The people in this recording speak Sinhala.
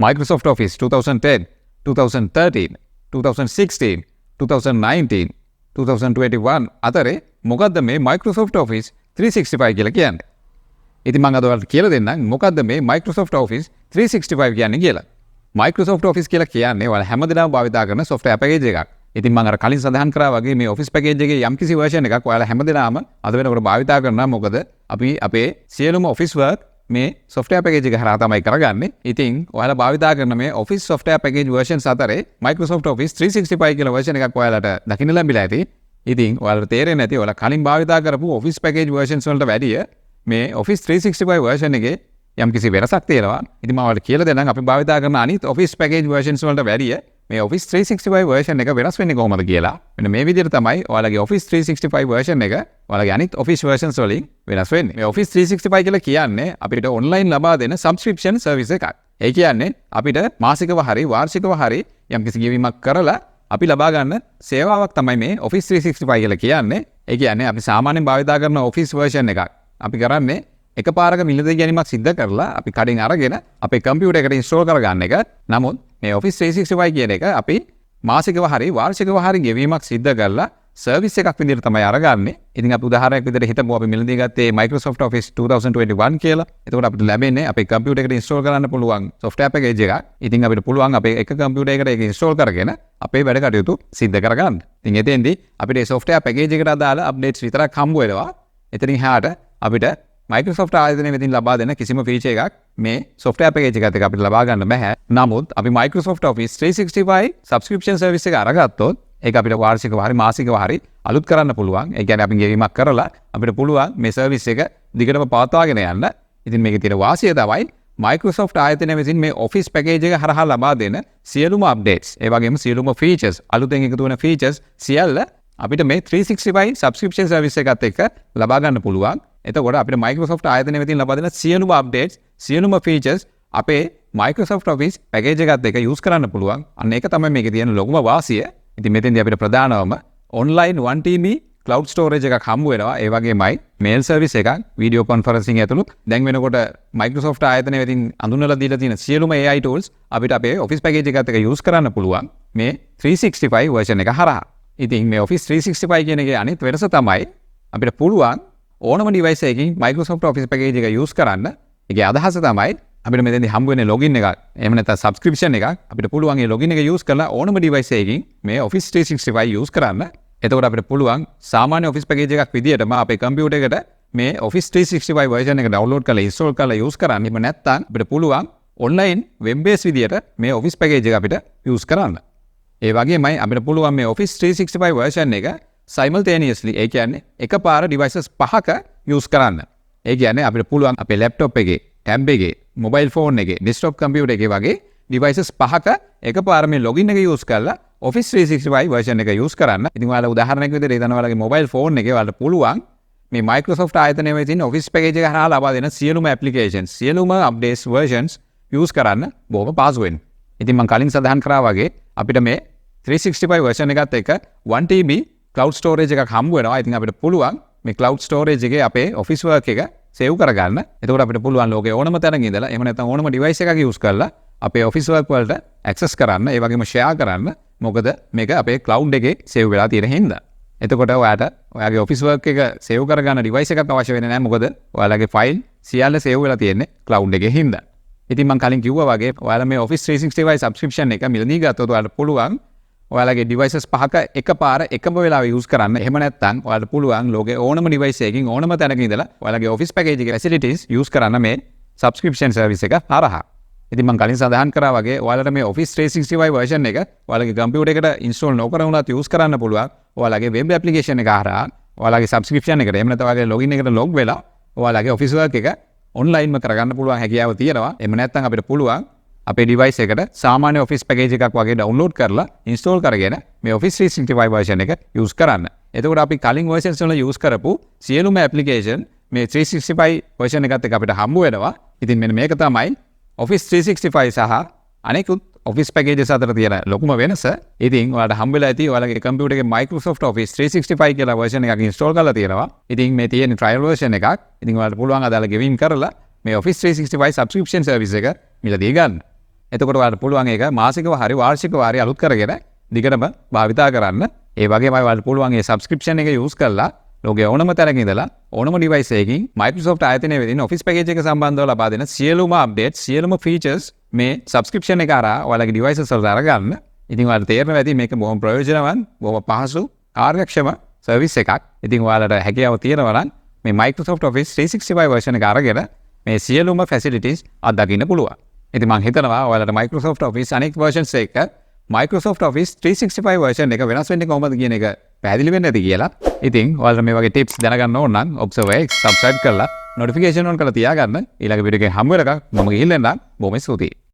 Microsoft Office 2010, 2013, 2016, 2019, 2021 අතරේ මොකද්ද මේ Microsoft Office 365 කියලා කියන්නේ? ඉතින් මම අද ඔයාලට කියලා දෙන්නම් මොකද්ද මේ Microsoft Office 365 කියන්නේ කියලා. Microsoft Office කියලා කියන්නේ ඔයාලා හැමදේම භාවිතා කරන software package එකක්. ඉතින් මම අර කලින් සඳහන් කරා වගේ මේ Office package එකේ යම්කිසි version එකක් ඔයාලා හැමදේම අද වෙනකොට භාවිතා කරනවා. මොකද අපි අපේ සියලුම office work මේ software package එක හරහා තමයි කරගන්නේ. ඉතින් ඔයාලා භාවිතා කරන මේ Office software package versions අතරේ Microsoft Office 365 කියලා version එකක් ඔයාලට දකින්න ලැබිලා ඇති. ඉතින් ඔයාලට තේරෙන්නේ නැති ඔයාලා කලින් භාවිතා කරපු Office package versions වලට වැඩිය මේ Office 365 version එකේ යම්කිසි වෙනසක් තියෙනවා. ඉතින් මම ඔයාලට කියලා දෙන්නම් අපි භාවිතා කරන අනිත් Office package versions වලට වැඩිය මේ Office 365 version එක වෙනස් වෙන්නේ කොහොමද කියලා. මෙන්න මේ විදිහට තමයි ඔයාලගේ Office 365 version එක ඔයාලගේ අනිත් Office versions වලින් වෙනස් වෙන්නේ. මේ Office 365 කියලා කියන්නේ අපිට online ලබා දෙන subscription service එකක්. ඒ කියන්නේ අපිට මාසිකව හරි වාර්ෂිකව හරි යම්කිසි ගෙවීමක් කරලා අපි ලබා ගන්න සේවාවක් තමයි මේ Office 365 කියලා කියන්නේ. ඒ කියන්නේ අපි සාමාන්‍යයෙන් භාවිතා කරන Office version එකක්. අපි කරන්නේ එකපාරක මිලදී ගැනීමක් සිද්ධ කරලා අපි කඩින් අරගෙන අපේ කම්පියුටර් එකට ඉන්ස්ටෝල් කරගන්න එක. නමුත් මේ Office 365 කියන එක අපි මාසිකව හරි වාර්ෂිකව හරි ගෙවීමක් සිද්ධ කරලා සර්විස් එකක් විදිහට තමයි අරගන්නේ. ඉතින් අපි උදාහරණයක් විදිහට හිතමු අපි මිලදී ගත්තේ Microsoft Office 2021 කියලා. එතකොට අපිට ලැබෙන්නේ අපේ කම්පියුටර් එකට ඉන්ස්ටෝල් කරන්න පුළුවන් software package එකක්. ඉතින් අපිට පුළුවන් අපේ එක කම්පියුටර් එකකට ඒක ඉන්ස්ටෝල් කරගෙන අපේ වැඩ කටයුතු සිද්ධ කරගන්න. ඉතින් එතෙන්දී අපිට මේ software package එකට අදාළ updates විතරක් හම්බ වෙනවා. එතනින් එහාට අපිට Microsoft ආයතනය වෙතින් ලබා දෙන කිසිම feature එකක් මේ software package එකත් එක්ක අපිට ලබා ගන්න බෑ. නමුත් අපි Microsoft Office 365 subscription service එක අරගත්තොත් ඒක අපිට වාර්ෂිකව හරි මාසිකව හරි අලුත් කරන්න පුළුවන්. ඒ කියන්නේ අපි ගෙවීමක් කරලා අපිට පුළුවන් මේ service එක දිගටම පවත්වාගෙන යන්න. ඉතින් මේකේ තියෙන වාසිය තමයි Microsoft ආයතනය විසින් මේ Office package එක හරහා ලබා දෙන සියලුම updates, ඒ වගේම සියලුම features, අලුතෙන් එකතු වෙන features සියල්ල අපිට මේ 365 subscription service එකත් එක්ක ලබා ගන්න පුළුවන්. එතකොට අපිට Microsoft ආයතනය වෙතින් ලබා දෙන සියලුම updates, සියලුම features අපේ Microsoft Office package එකත් එක්ක use කරන්න පුළුවන්. අන්න ඒක තමයි මේකේ තියෙන ලොකුම වාසිය. ඉතින් මෙතෙන්දී අපිට ප්‍රධානවම online 1TB cloud storage එකක් හම්බ වෙනවා. ඒ වගේමයි mail service එකක්, video conferencing ඇතුළු දැන් වෙනකොට Microsoft ආයතනය වෙතින් අඳුනලා දීලා තියෙන සියලුම AI tools අපිට අපේ Office package එකත් එක්ක use කරන්න පුළුවන් මේ 365 version එක හරහා. ඉතින් මේ Office 365 කියන එකේ අනිත් වෙනස තමයි අපිට පුළුවන් ඕනම device එකකින් Microsoft Office package එක use කරන්න. ඒකේ අදහස තමයි අපිට මෙතෙන්දී හම්බ වෙන්නේ login එකක්. එහෙම නැත්නම් subscription එකක්. අපිට පුළුවන් මේ login එක use කරලා ඕනම device එකකින් මේ Office 365 use කරන්න. එතකොට අපිට පුළුවන් සාමාන්‍ය Office package එකක් විදියටම අපේ computer එකට මේ Office 365 version එක download කරලා install කරලා use කරන්න. එහෙම නැත්නම් අපිට පුළුවන් online web based විදියට මේ Office package එක අපිට use කරන්න. ඒ වගේමයි අපිට පුළුවන් මේ Office 365 version එක simultaneously, ඒ කියන්නේ එකපාර devices පහක use කරන්න. ඒ කියන්නේ අපිට පුළුවන් අපේ laptop එකේ, tab එකේ, mobile phone එකේ, desktop computer එකේ වගේ devices පහක එකපාර මේ login එක use කරලා Office 365 version එක use කරන්න. ඉතින් ඔයාලා උදාහරණයක් විදිහට හිතන්න ඔයාලගේ mobile phone එකේ ඔයාලට පුළුවන් මේ Microsoft ආයතනයේ තියෙන Office package එක හරහා ලබා දෙන සියලුම applications, සියලුම updates versions use කරන්න බොහොම පහසුවෙන්. ඉතින් මම කලින් සඳහන් කරා වගේ අපිට මේ 365 version එකත් එක්ක 1TB cloud storage එකක් හම්බ වෙනවා. ඉතින් අපිට පුළුවන් මේ cloud storage එකේ අපේ office work එක save කරගන්න. එතකොට අපිට පුළුවන් ලෝකේ ඕනම තැනක ඉඳලා එහෙම නැත්නම් ඕනම device එකක use කරලා අපේ office work වලට access කරන්න, ඒ වගේම share කරන්න. මොකද මේක අපේ cloud එකේ save වෙලා තියෙන හින්දා. එතකොට ඔයාට ඔයාගේ office work එක save කරගන්න device එකක් අවශ්‍ය වෙන්නේ නැහැ. මොකද ඔයාලගේ file සියල්ල save වෙලා තියෙන්නේ cloud එකේ හින්දා. ඉතින් මම කලින් කිව්වා වගේ ඔයාලා මේ Office 365 subscription එක මිලදී ගත්තොත් ඔයාලට පුළුවන් ඔයාලගේ devices පහක එකපාර එකම වෙලාවෙ use කරන්න. එහෙම නැත්නම් ඔයාලට පුළුවන් ලෝකේ ඕනම device එකකින් ඕනම තැනක ඉඳලා ඔයාලගේ Office package එකේ facilities use කරන්න මේ subscription service එක හරහා. ඉතින් මම කලින් සඳහන් කරා වගේ ඔයාලට මේ Office 365 version එක ඔයාලගේ computer එකට install නොකර වුණත් use කරන්න පුළුවන්. ඔයාලගේ web application එක හරහා ඔයාලගේ subscription එකට එහෙම නැත්නම් ඔයාලගේ login එකට log වෙලා ඔයාලගේ office work එක online ම කරගන්න පුළුවන් හැකියාව තියෙනවා. එහෙම නැත්නම් අපිට පුළුවන් අපේ device එකට සාමාන්‍ය Office package එකක් වගේ download කරලා install කරගෙන මේ Office 365 version එක use කරන්න. එතකොට අපි කලින් versions වල use කරපු සියලුම application මේ 365 version එකත් එක්ක අපිට හම්බ වෙනවා. ඉතින් මෙන්න මේක තමයි Office 365 සහ අනෙකුත් Office packages අතර තියෙන ලොකුම වෙනස. ඉතින් ඔයාලට හම්බ වෙලා ඇති ඔයාලගේ computer එකේ Microsoft Office 365 කියලා version එකක් install කරලා තියෙනවා. ඉතින් මේ තියෙන trial version එකක්. ඉතින් ඔයාලට පුළුවන් අදාළ ගෙවීම් කරලා මේ Office 365 subscription service එක මිලදී ගන්න. එතකොට ඔයාලට පුළුවන් ඒක මාසිකව හරි වාර්ෂිකව හරි අලුත් කරගෙන දිගටම භාවිතා කරන්න. ඒ වගේම ඔයාලට පුළුවන් මේ සබ්ස්ක්‍රිප්ෂන් එක යූස් කරලා ලෝකයේ ඕනම තැනක ඉඳලා ඕනම ඩිවයිස් එකකින් Microsoft ආයතනයේ වෙදින Office package එක සම්බන්ධව ලබා දෙන සියලුම අප්ඩේට්ස් සියලුම ෆීචර්ස් මේ සබ්ස්ක්‍රිප්ෂන් එක හරහා ඔයාලගේ ඩිවයිසස් වලට අරගන්න. ඉතින් ඔයාලට තේරෙනවා ඇති මේක බොහොම ප්‍රයෝජනවත්, බොහොම පහසු, කාර්යක්ෂම සර්විස් එකක්. ඉතින් ඔයාලට හැකියාව තියෙනවා නම් මේ Microsoft Office 365 version එක අරගෙන මේ සියලුම facilities අත්දකින්න පුළුවන්. ඉතින් මම හිතනවා ඔයාලට Microsoft Office අනෙක් versions එක Microsoft Office 365 version එක වෙනස් වෙන්නේ කොහොමද කියන එක පැහැදිලි වෙන්නේ නැති කියලා. ඉතින් ඔයාලට මේ වගේ tips දැනගන්න ඕන නම් Observer X subscribe කරලා notification on කරලා තියාගන්න. ඊළඟ වීඩියෝ එකෙන් හම්බ වෙනකම් මම ගිහින් එන්නම්. බොහොම ස්තුතියි.